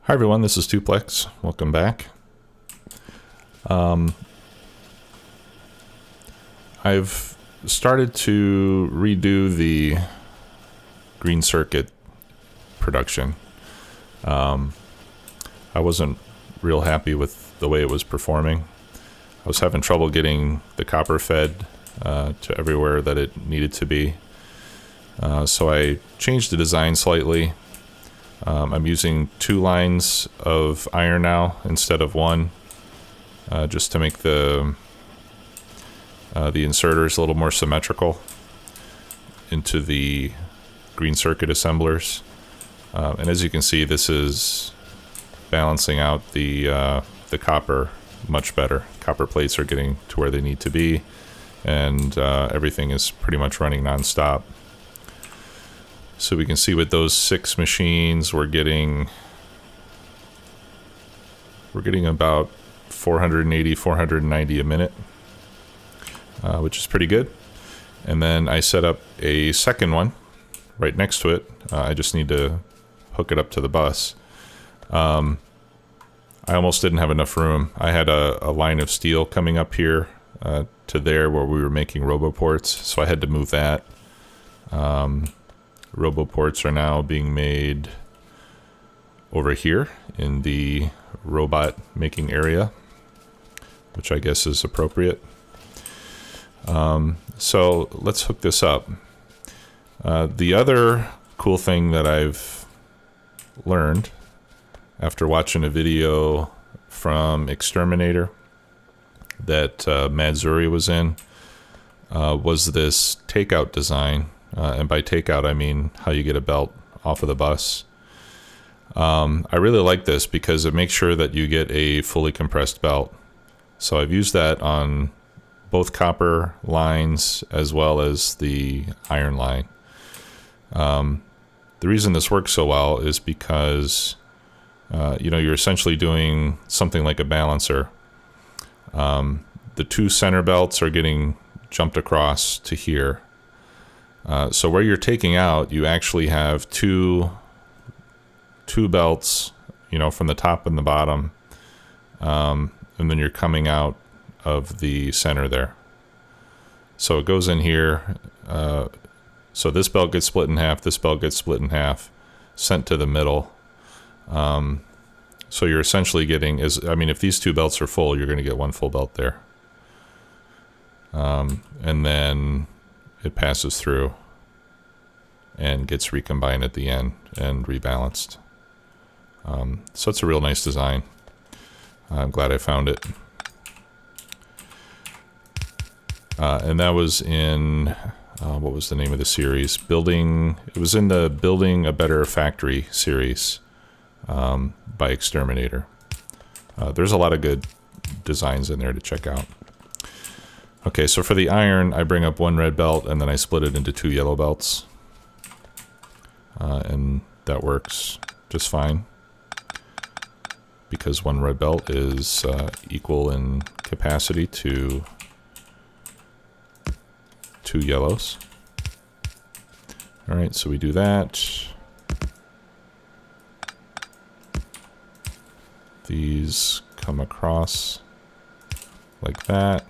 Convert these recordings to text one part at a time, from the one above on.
Hi everyone, this is Tuplex. Welcome back. I've started to redo the green circuit production. I wasn't real happy with the way it was performing. I was having trouble getting the copper fed to everywhere that it needed to be. So I changed the design slightly. I'm using 2 lines of iron now instead of 1, just to make the inserters a little more symmetrical into the green circuit assemblers. And as you can see, this is balancing out the copper much better. Copper plates are getting to where they need to be, and everything is pretty much running non-stop. So we can see with those 6 machines, we're getting about 480, 490 a minute, which is pretty good. And then I set up a second one right next to it. I just need to hook it up to the bus. I almost didn't have enough room. I had a line of steel coming up here to there where we were making roboports, so I had to move that. Roboports are now being made over here in the robot making area, which I guess is appropriate. So let's hook this up. The other cool thing that I've learned after watching a video from Exterminator that MadZuri was in was this takeout design. And by takeout, I mean how you get a belt off of the bus. I really like this because it makes sure that you get a fully compressed belt. So I've used that on both copper lines as well as the iron line. The reason this works so well is because you're essentially doing something like a balancer. The 2 center belts are getting jumped across to here. So where you're taking out, you actually have two belts, from the top and the bottom, and then you're coming out of the center there. So it goes in here. So this belt gets split in half, this belt gets split in half, sent to the middle. So you're essentially getting, if these 2 belts are full, you're going to get 1 full belt there. And then it passes through and gets recombined at the end and rebalanced. So it's a real nice design. I'm glad I found it. And that was in, what was the name of the series? It was in the Building a Better Factory series by Exterminator. There's a lot of good designs in there to check out. Okay, so for the iron, I bring up 1 red belt and then I split it into 2 yellow belts. And that works just fine because 1 red belt is equal in capacity to 2 yellows. All right, so we do that. These come across like that.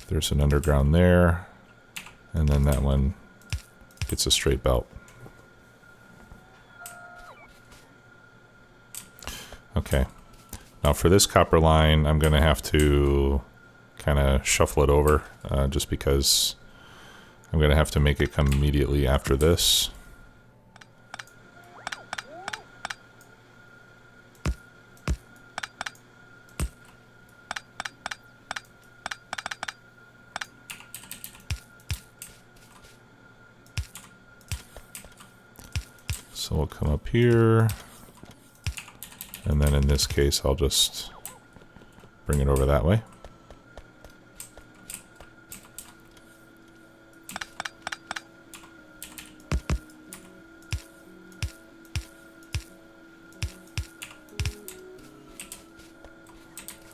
There's an underground there, and then that one gets a straight belt. Okay, now for this copper line, I'm going to have to kind of shuffle it over just because I'm going to have to make it come immediately after this. So we'll come up here, and then in this case, I'll just bring it over that way.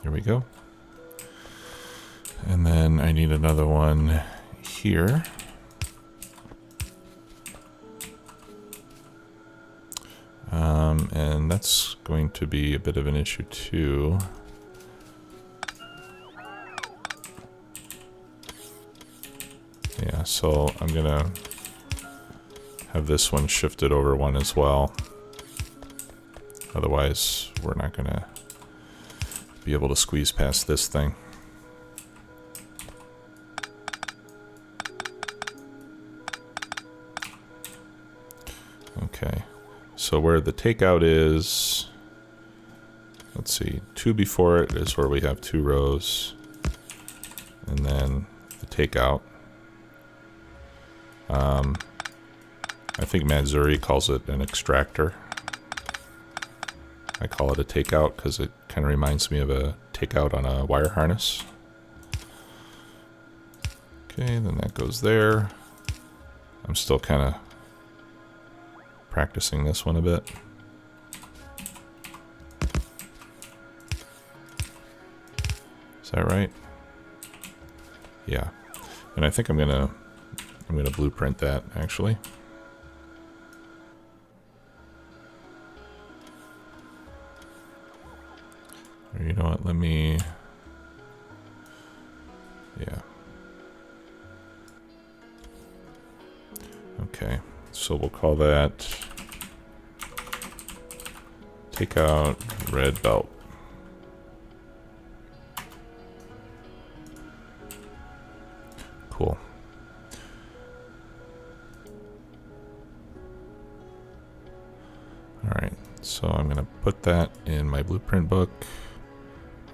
Here we go. And then I need another one here. And that's going to be a bit of an issue too. Yeah, so I'm gonna have this one shifted over one as well. Otherwise, we're not gonna be able to squeeze past this thing. Okay, so where the takeout is, let's see, 2 before it is where we have 2 rows, and then the takeout. I think MadZuri calls it an extractor. I call it a takeout because it kind of reminds me of a takeout on a wire harness. Okay, then that goes there. I'm still kind of practicing this one a bit. Is that right? Yeah. And I think I'm gonna blueprint that actually. Or you know what, let me, yeah. Okay, so we'll call that take out red belt. Cool. All right, so I'm gonna put that in my blueprint book.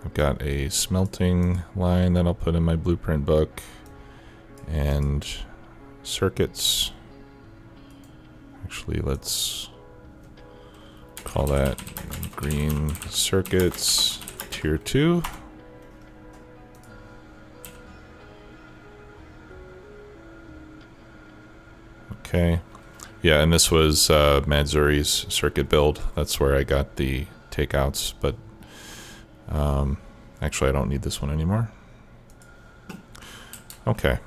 I've got a smelting line that I'll put in my blueprint book, and circuits. Actually, let's call that green circuits tier 2. Okay. Yeah, and this was MadZuri's circuit build. That's where I got the takeouts, but actually I don't need this one anymore. Okay.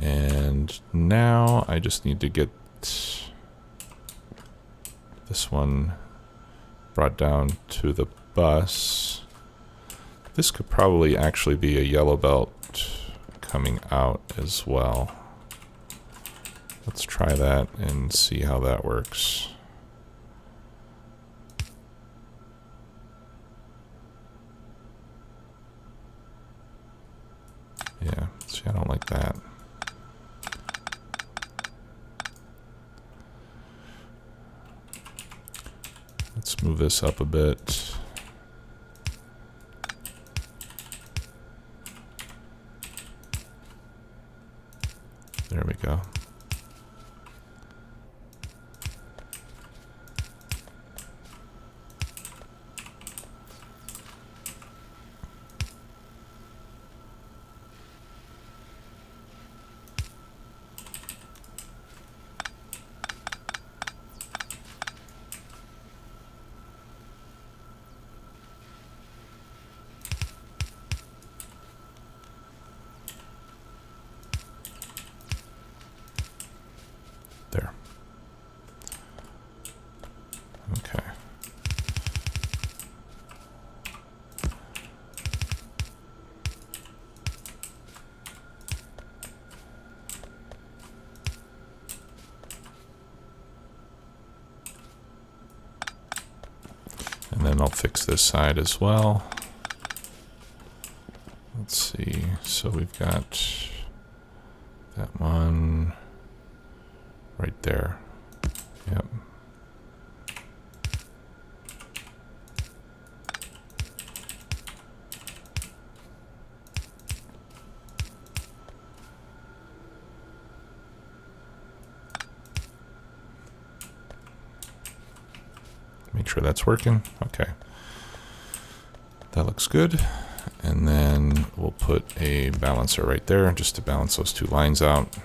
And now I just need to get this one brought down to the bus. This could probably actually be a yellow belt coming out as well. Let's try that and see how that works. Yeah, see, I don't like that. Let's move this up a bit. There we go. There. Okay. And then I'll fix this side as well. Let's see. So we've got that one right there. Yep. Make sure that's working. Okay. That looks good. And then we'll put a balancer right there just to balance those 2 lines out.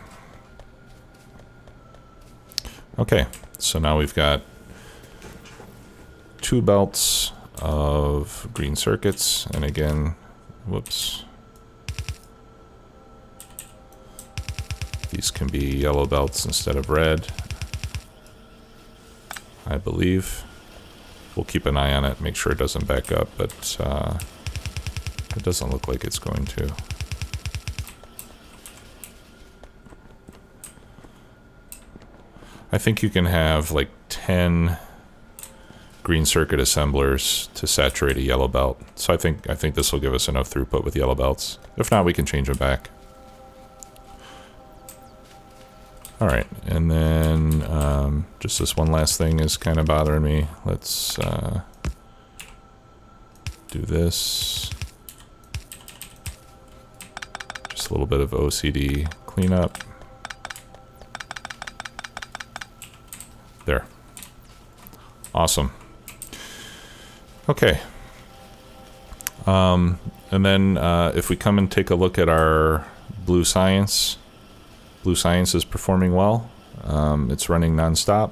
Okay, so now we've got 2 belts of green circuits, and again, whoops. These can be yellow belts instead of red. I believe. We'll keep an eye on it, make sure it doesn't back up, but it doesn't look like it's going to. I think you can have like 10 green circuit assemblers to saturate a yellow belt. So I think this will give us enough throughput with yellow belts. If not, we can change them back. All right, and then just this one last thing is kind of bothering me. Let's do this. Just a little bit of OCD cleanup. There. Awesome. Okay. And then if we come and take a look at our Blue Science is performing well. It's running nonstop.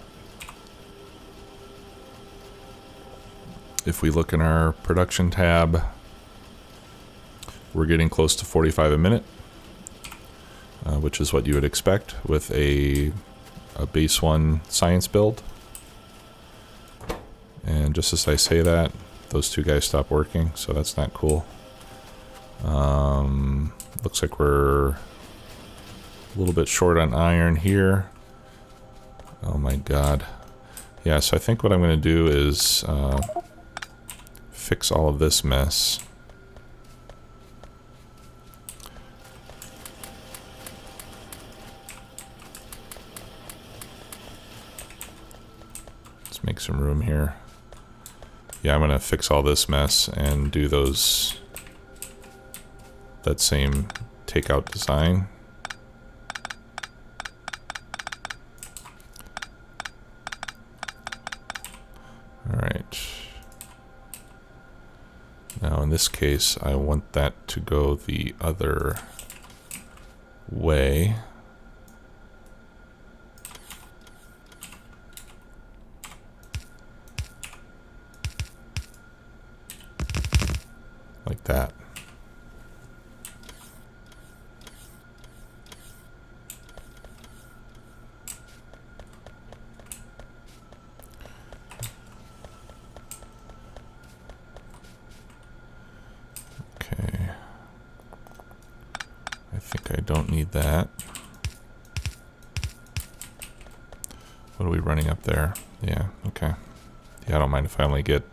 If we look in our production tab, we're getting close to 45 a minute, which is what you would expect with a base 1 Science build. And just as I say that, those two guys stop working, so that's not cool. Looks like we're a little bit short on iron here. Oh my god. Yeah, so I think what I'm going to do is fix all of this mess. Let's make some room here. Yeah, I'm going to fix all this mess and do that same takeout design. Alright. Now in this case, I want that to go the other way. Like that. Okay. I think I don't need that. What are we running up there? Yeah, okay. Yeah, I don't mind if I only get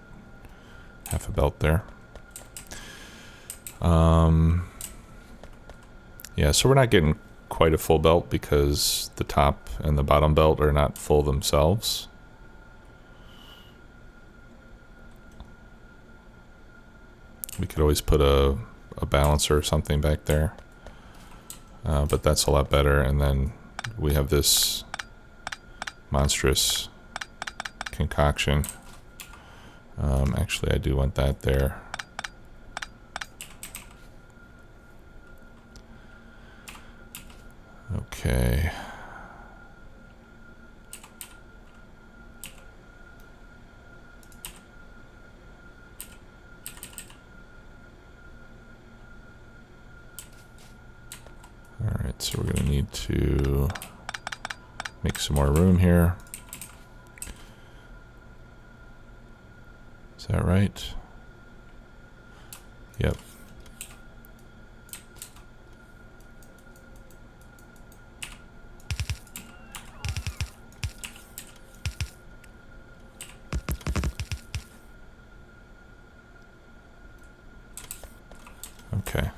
half a belt there. Yeah, so we're not getting quite a full belt because the top and the bottom belt are not full themselves. We could always put a balancer or something back there, but that's a lot better. And then we have this monstrous concoction. Actually, I do want that there. Okay. All right, so we're going to need to make some more room here. Is that right? Yep. Okay,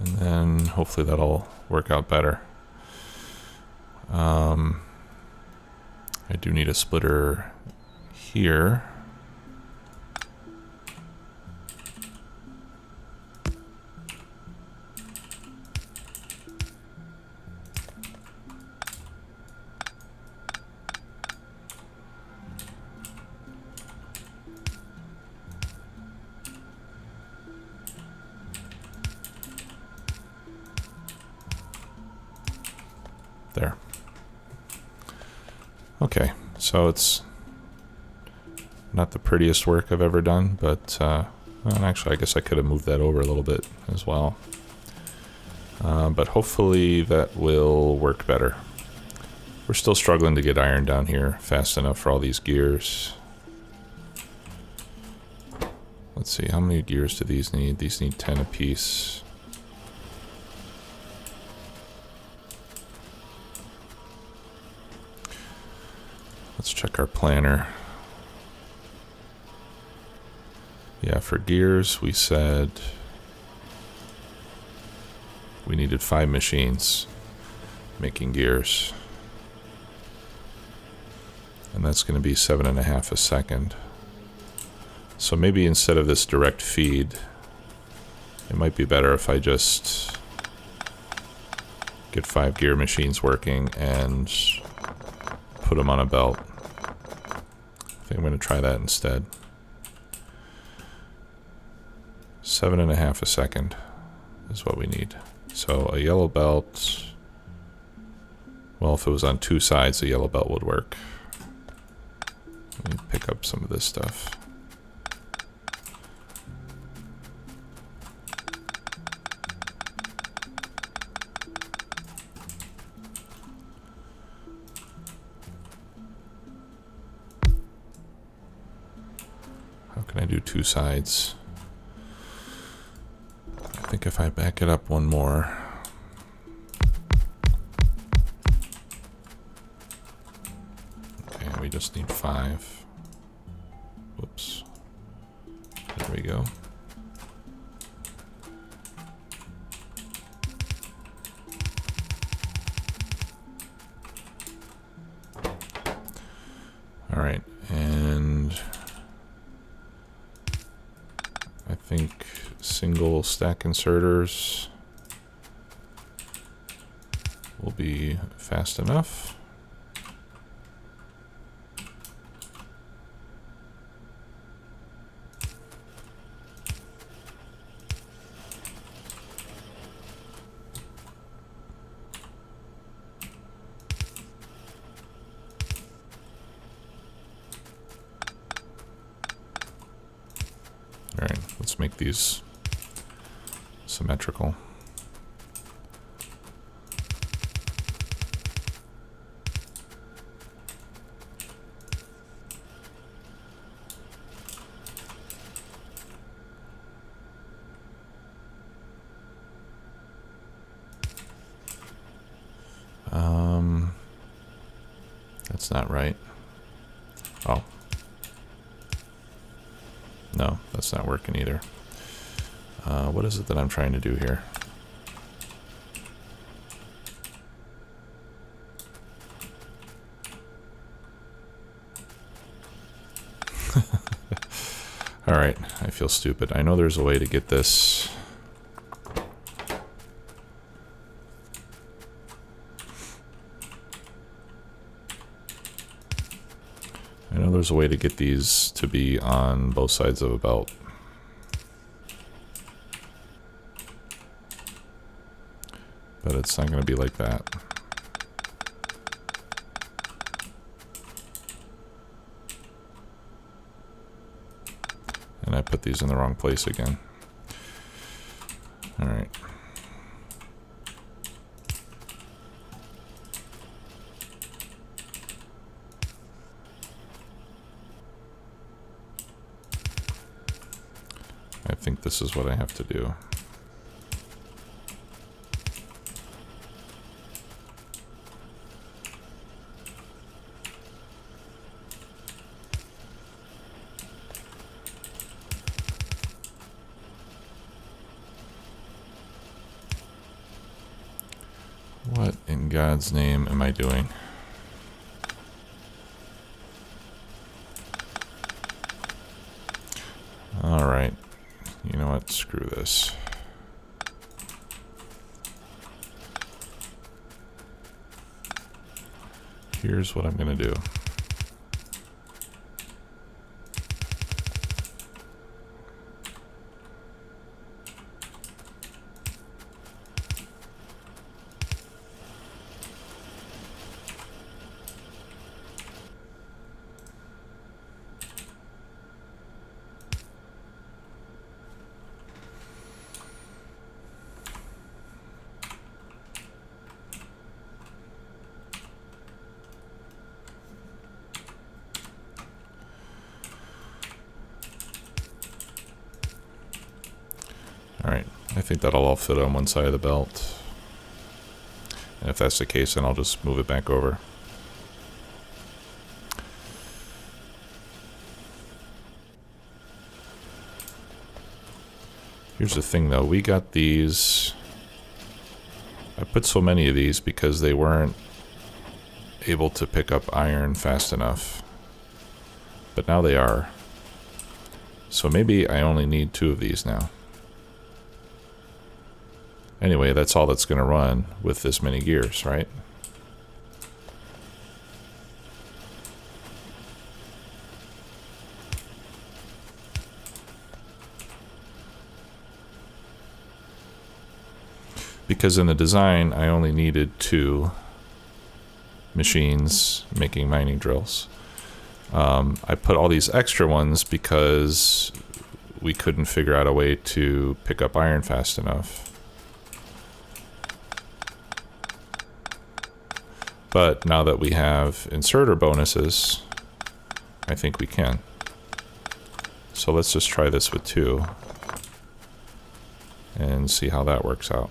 and then hopefully that'll work out better. I do need a splitter here. There. Okay, so it's not the prettiest work I've ever done, but well, actually I guess I could have moved that over a little bit as well. But hopefully that will work better. We're still struggling to get iron down here fast enough for all these gears. Let's see, how many gears do these need? These need 10 apiece. Let's check our planner. Yeah, for gears, we said we needed 5 machines making gears. And that's going to be 7.5 a second. So maybe instead of this direct feed, it might be better if I just get 5 gear machines working and put them on a belt. I think I'm going to try that instead. 7.5 a second is what we need. So a yellow belt, well, if it was on 2 sides, a yellow belt would work. Let me pick up some of this stuff. How can I do 2 sides? I think if I back it up one more. Okay, we just need 5. Whoops. There we go. All right, and I think single stack inserters will be fast enough. All right, let's make these symmetrical. That's not right. Oh. No, that's not working either. What is it that I'm trying to do here? All right, I feel stupid. I know there's a way to get this. I know there's a way to get these to be on both sides of a belt. But it's not going to be like that. And I put these in the wrong place again. All right. I think this is what I have to do. What in God's name am I doing? All right. You know what? Screw this. Here's what I'm going to do. think that'll all fit on one side of the belt. And if that's the case, then I'll just move it back over. Here's the thing though, we got these, I put so many of these because they weren't able to pick up iron fast enough. But now they are. So maybe I only need 2 of these now. Anyway, that's all that's going to run with this many gears, right? Because in the design, I only needed 2 machines making mining drills. I put all these extra ones because we couldn't figure out a way to pick up iron fast enough. But now that we have inserter bonuses, I think we can. So let's just try this with 2 and see how that works out.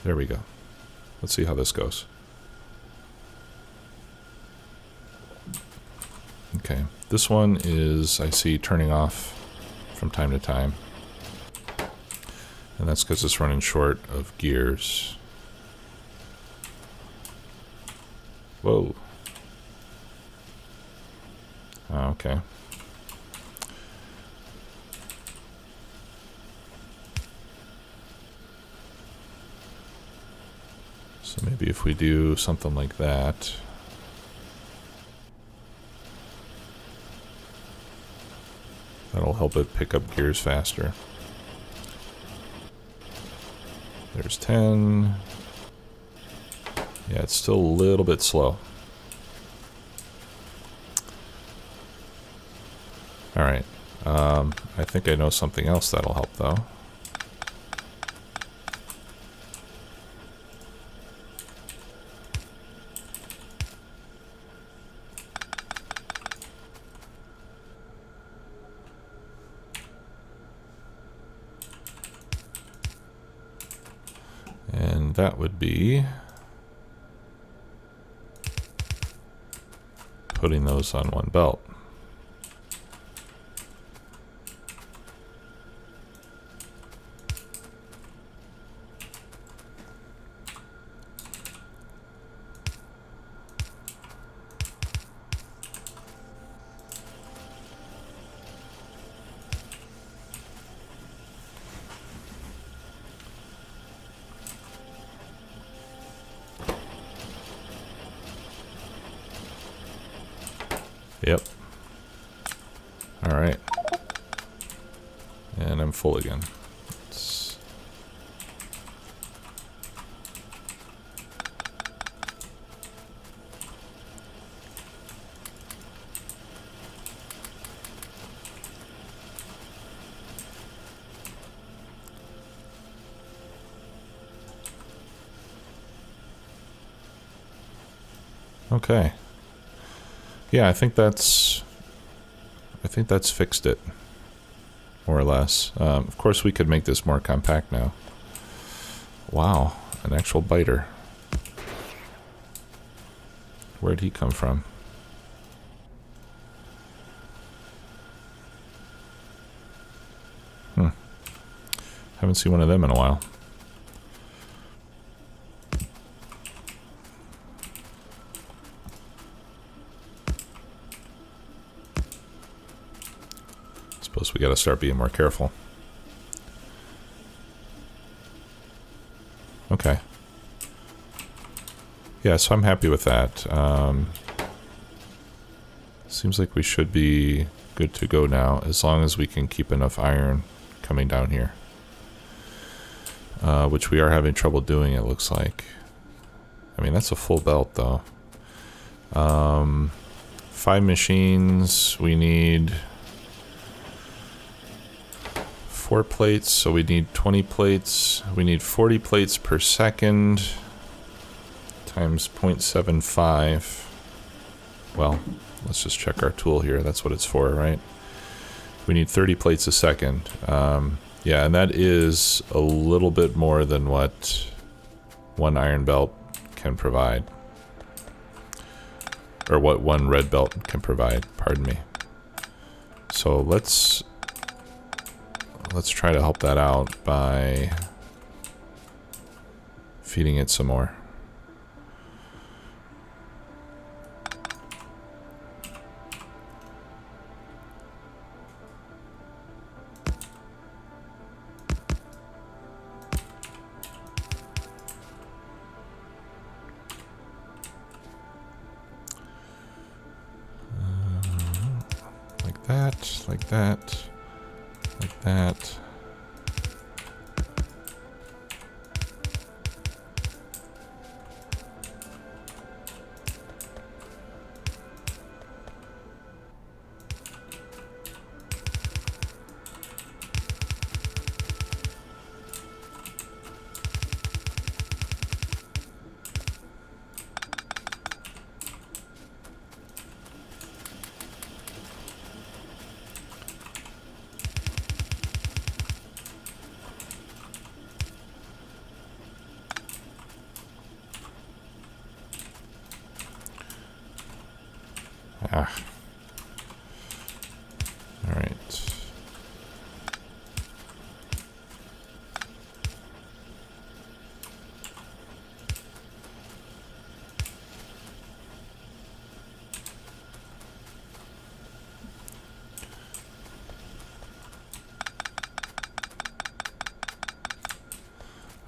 There we go. Let's see how this goes. Okay, this one is, I see, turning off from time to time. And that's because it's running short of gears. Whoa. Oh, okay. So maybe if we do something like that. That'll help it pick up gears faster. There's 10. Yeah, it's still a little bit slow. Alright. I think I know something else that'll help though. And that would be putting those on one belt. Yep. All right. And I'm full again. Okay. Yeah, I think that's fixed it, more or less. Of course, we could make this more compact now. Wow, an actual biter. Where'd he come from? Haven't seen one of them in a while. Suppose we gotta start being more careful. Okay. Yeah, so I'm happy with that. Seems like we should be good to go now, as long as we can keep enough iron coming down here. Which we are having trouble doing, it looks like. I mean, that's a full belt, though. 5 machines, we need 4 plates, so we need 20 plates. We need 40 plates per second times 0.75. Well, let's just check our tool here. That's what it's for, right? We need 30 plates a second. Yeah, and that is a little bit more than what one iron belt can provide. Or what one red belt can provide, pardon me. So let's try to help that out by feeding it some more. Like that, like that. Ah. All right.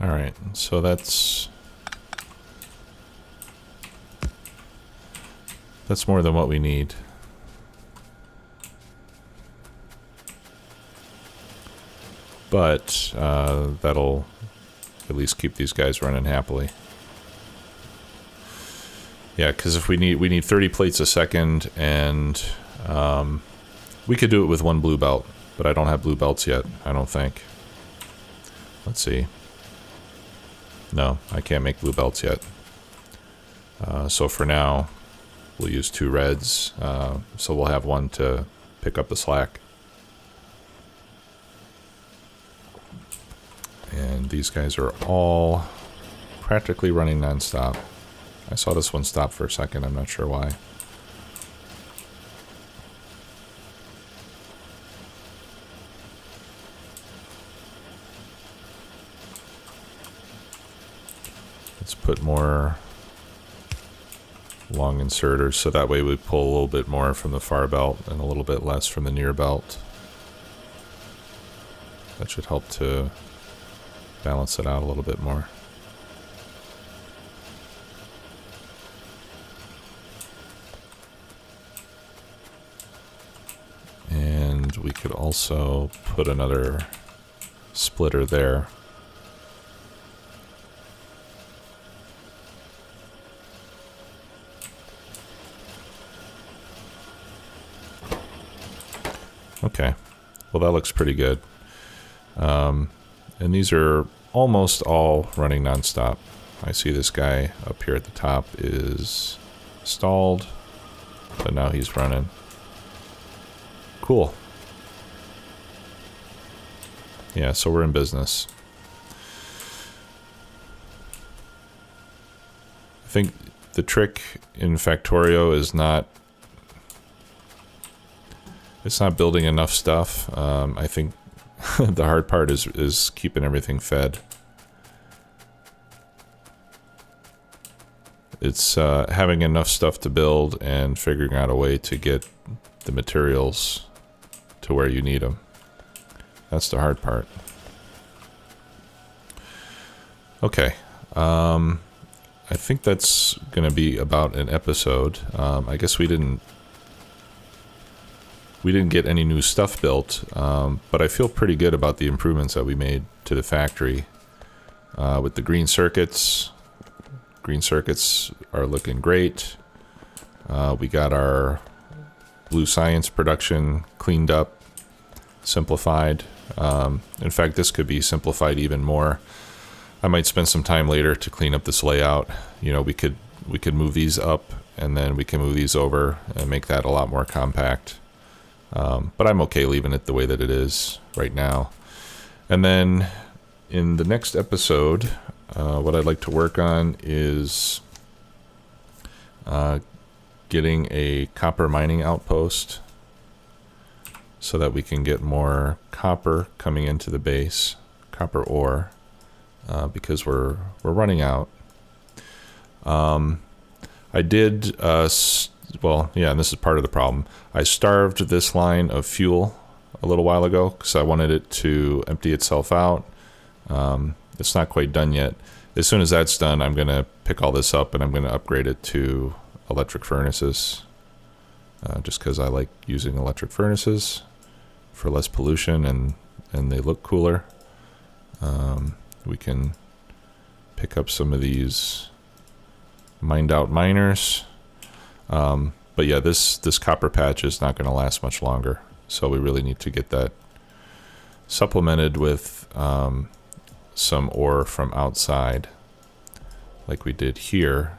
All right. So that's more than what we need. But that'll at least keep these guys running happily. Yeah, because if we need 30 plates a second, and we could do it with one blue belt, but I don't have blue belts yet, I don't think. Let's see. No, I can't make blue belts yet. So for now, we'll use 2 reds, so we'll have one to pick up the slack. And these guys are all practically running non-stop. I saw this one stop for a second, I'm not sure why. Let's put more long inserters, so that way we pull a little bit more from the far belt and a little bit less from the near belt. That should help to balance it out a little bit more. And we could also put another splitter there. Okay, well that looks pretty good. And these are almost all running non-stop. I see this guy up here at the top is stalled, but now he's running. Cool. Yeah, so we're in business. I think the trick in Factorio is it's not building enough stuff. I think the hard part is keeping everything fed. It's having enough stuff to build and figuring out a way to get the materials to where you need them. That's the hard part. Okay. I think that's going to be about an episode. I guess we didn't get any new stuff built, but I feel pretty good about the improvements that we made to the factory. With the green circuits are looking great. We got our blue science production cleaned up, simplified. In fact, this could be simplified even more. I might spend some time later to clean up this layout. You know, we could move these up, and then we can move these over and make that a lot more compact. But I'm okay leaving it the way that it is right now. And then in the next episode, what I'd like to work on is getting a copper mining outpost so that we can get more copper coming into the base, copper ore, because we're running out. I did, well, yeah, and this is part of the problem. I starved this line of fuel a little while ago because I wanted it to empty itself out. It's not quite done yet. As soon as that's done, I'm going to pick all this up and I'm going to upgrade it to electric furnaces, just because I like using electric furnaces for less pollution and they look cooler. We can pick up some of these mined out miners. But yeah, this copper patch is not going to last much longer. So we really need to get that supplemented with some ore from outside, like we did here.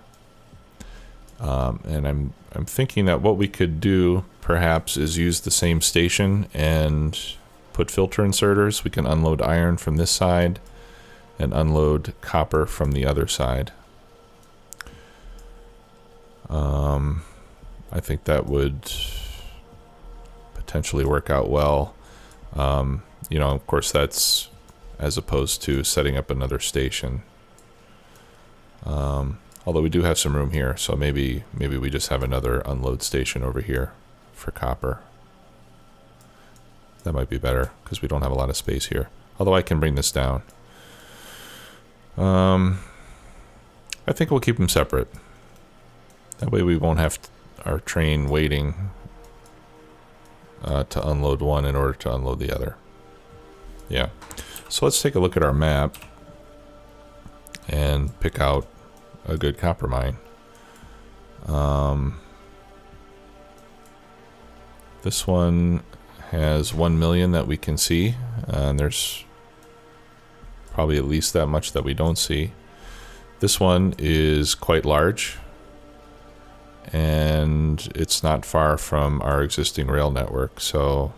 And I'm thinking that what we could do perhaps is use the same station and put filter inserters. We can unload iron from this side and unload copper from the other side. I think that would potentially work out well. You know, of course, that's as opposed to setting up another station. Although we do have some room here, so maybe we just have another unload station over here for copper. That might be better because we don't have a lot of space here. Although I can bring this down. I think we'll keep them separate. That way we won't have our train waiting to unload one in order to unload the other. Yeah. So let's take a look at our map and pick out a good copper mine. This one has 1 million that we can see, and there's probably at least that much that we don't see. This one is quite large, and it's not far from our existing rail network, so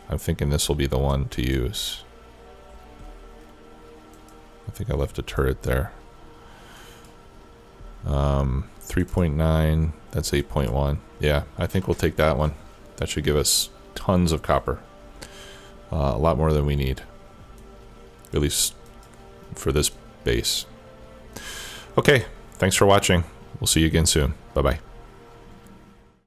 I'm thinking this will be the one to use. I think I left a turret there. 3.9, that's 8.1. Yeah, I think we'll take that one. That should give us tons of copper. A lot more than we need. At least for this base. Okay, thanks for watching. We'll see you again soon. Bye-bye.